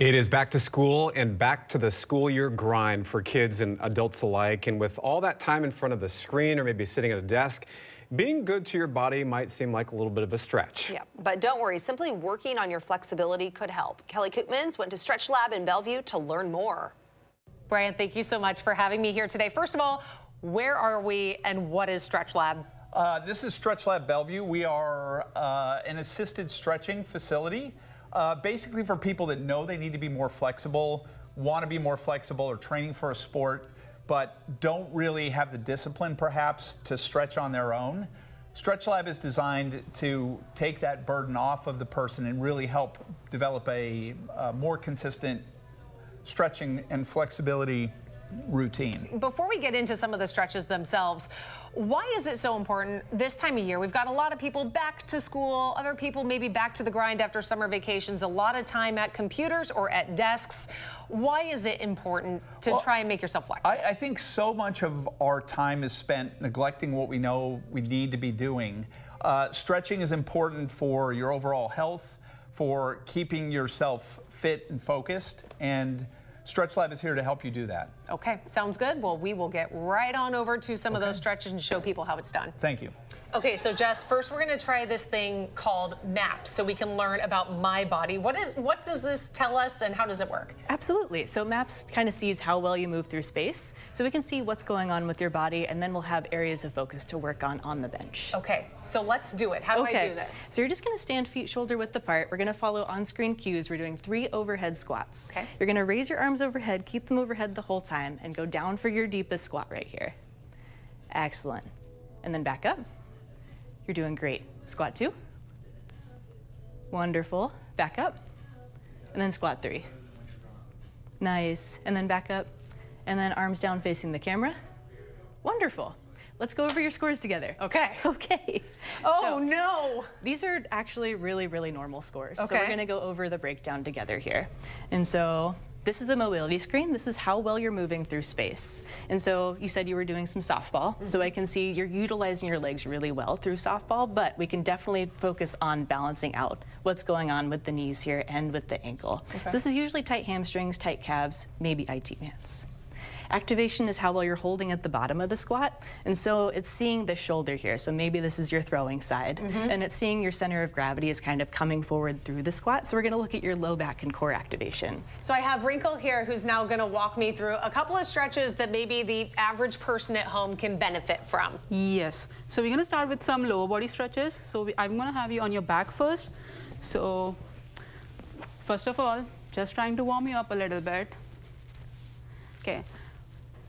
It is back to school and back to the school year grind for kids and adults alike. And with all that time in front of the screen or maybe sitting at a desk, being good to your body might seem like a little bit of a stretch. Yeah, but don't worry, simply working on your flexibility could help. Kelly Koopmans went to StretchLab in Bellevue to learn more. Brian, thank you so much for having me here today. First of all, where are we and what is StretchLab? This is StretchLab Bellevue. We are an assisted stretching facility, basically for people that know they need to be more flexible, want to be more flexible, or training for a sport, but don't really have the discipline perhaps to stretch on their own. StretchLab is designed to take that burden off of the person and really help develop a more consistent stretching and flexibility routine. Before we get into some of the stretches themselves, why is it so important this time of year? We've got a lot of people back to school, other people maybe back to the grind after summer vacations, a lot of time at computers or at desks. Why is it important to try and make yourself flexible? I think so much of our time is spent neglecting what we know we need to be doing. Stretching is important for your overall health, for keeping yourself fit and focused, and StretchLab is here to help you do that. Okay, sounds good. Well, we will get right on over to some of those stretches and show people how it's done. Thank you. Okay, so Jess, first we're going to try this thing called MAPS so we can learn about my body. What does this tell us and how does it work? Absolutely. So MAPS kind of sees how well you move through space. So we can see what's going on with your body, and then we'll have areas of focus to work on the bench. Okay, so let's do it. How do I do this? So you're just going to stand feet shoulder width apart. We're going to follow on-screen cues. We're doing 3 overhead squats. Okay. You're going to raise your arms overhead, keep them overhead the whole time, and go down for your deepest squat right here. Excellent. And then back up. You're doing great. Squat 2. Wonderful. Back up. And then squat 3. Nice. And then back up. And then arms down facing the camera. Wonderful. Let's go over your scores together. Okay. Okay. Oh, so, no. These are actually really, really normal scores. Okay. So we're going to go over the breakdown together here. And so this is the mobility screen. This is how well you're moving through space. And so you said you were doing some softball. So I can see you're utilizing your legs really well through softball, but we can definitely focus on balancing out what's going on with the knees here and with the ankle. Okay. So this is usually tight hamstrings, tight calves, maybe IT bands. Activation is how well you're holding at the bottom of the squat. And so it's seeing the shoulder here. So maybe this is your throwing side. And it's seeing your center of gravity is kind of coming forward through the squat. So we're going to look at your low back and core activation. So I have Wrinkle here who's now going to walk me through a couple of stretches that maybe the average person at home can benefit from. Yes. So we're going to start with some lower body stretches. So I'm going to have you on your back first. So first of all, just trying to warm you up a little bit. Okay.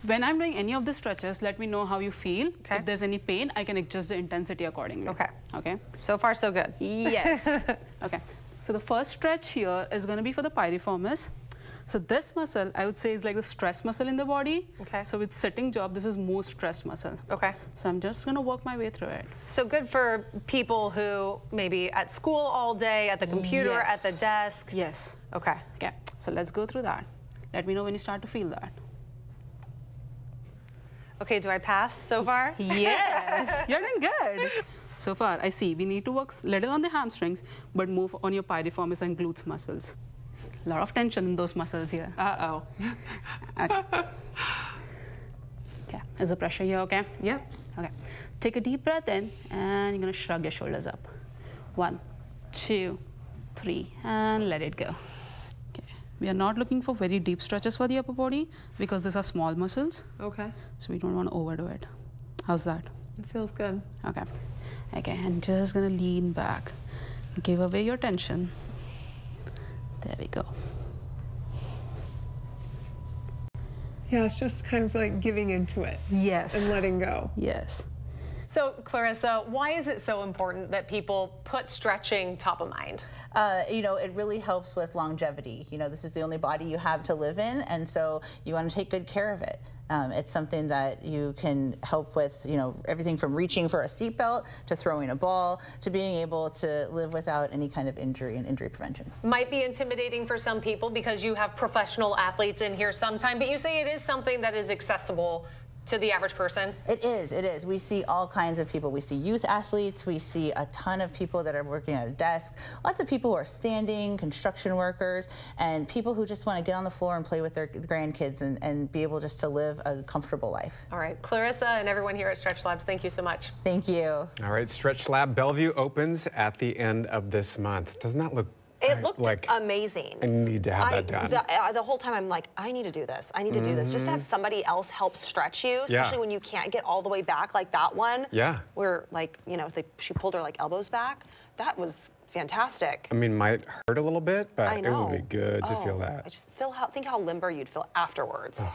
When I'm doing any of the stretches, let me know how you feel. Okay. If there's any pain, I can adjust the intensity accordingly. Okay. Okay. So far, so good. Yes. Okay. So the first stretch here is going to be for the piriformis. So this muscle, I would say, is like the stress muscle in the body. Okay. So with sitting job, this is most stress muscle. Okay. So I'm just going to work my way through it. So good for people who maybe at school all day, at the computer, at the desk. Yes. Okay. Okay. So let's go through that. Let me know when you start to feel that. Okay, do I pass so far? Yes, you're doing good. So far, I see we need to work little on the hamstrings, but move on your piriformis and glutes muscles. A lot of tension in those muscles here. Uh-oh. Okay, is the pressure here okay? Yep. Okay, take a deep breath in, and you're gonna shrug your shoulders up. 1, 2, 3, and let it go. We are not looking for very deep stretches for the upper body because these are small muscles. Okay. So we don't want to overdo it. How's that? It feels good. Okay. Okay, and just gonna lean back. Give away your tension. There we go. Yeah, it's just kind of like giving into it. Yes. And letting go. Yes. So, Clarissa, why is it so important that people put stretching top of mind? You know, it really helps with longevity. You know, this is the only body you have to live in, and so you want to take good care of it. It's something that you can help with, you know, everything from reaching for a seatbelt to throwing a ball to being able to live without any kind of injury and injury prevention. Might be intimidating for some people because you have professional athletes in here sometime, but you say it is something that is accessible to the average person? It is. We see all kinds of people. We see youth athletes. We see a ton of people that are working at a desk. Lots of people who are standing, construction workers, and people who just want to get on the floor and play with their grandkids and be able just to live a comfortable life. All right, Clarissa and everyone here at Stretch Labs, thank you so much. Thank you. All right, StretchLab Bellevue opens at the end of this month. Doesn't that look It looked like amazing. I need to have that done. The whole time I'm like, I need to do this. I need to do this. Just to have somebody else help stretch you, especially when you can't get all the way back like that one. Yeah. Where, like, you know, she pulled her like elbows back. That was fantastic. I mean, might hurt a little bit, but I know. it would be good to feel that. I just think how limber you'd feel afterwards.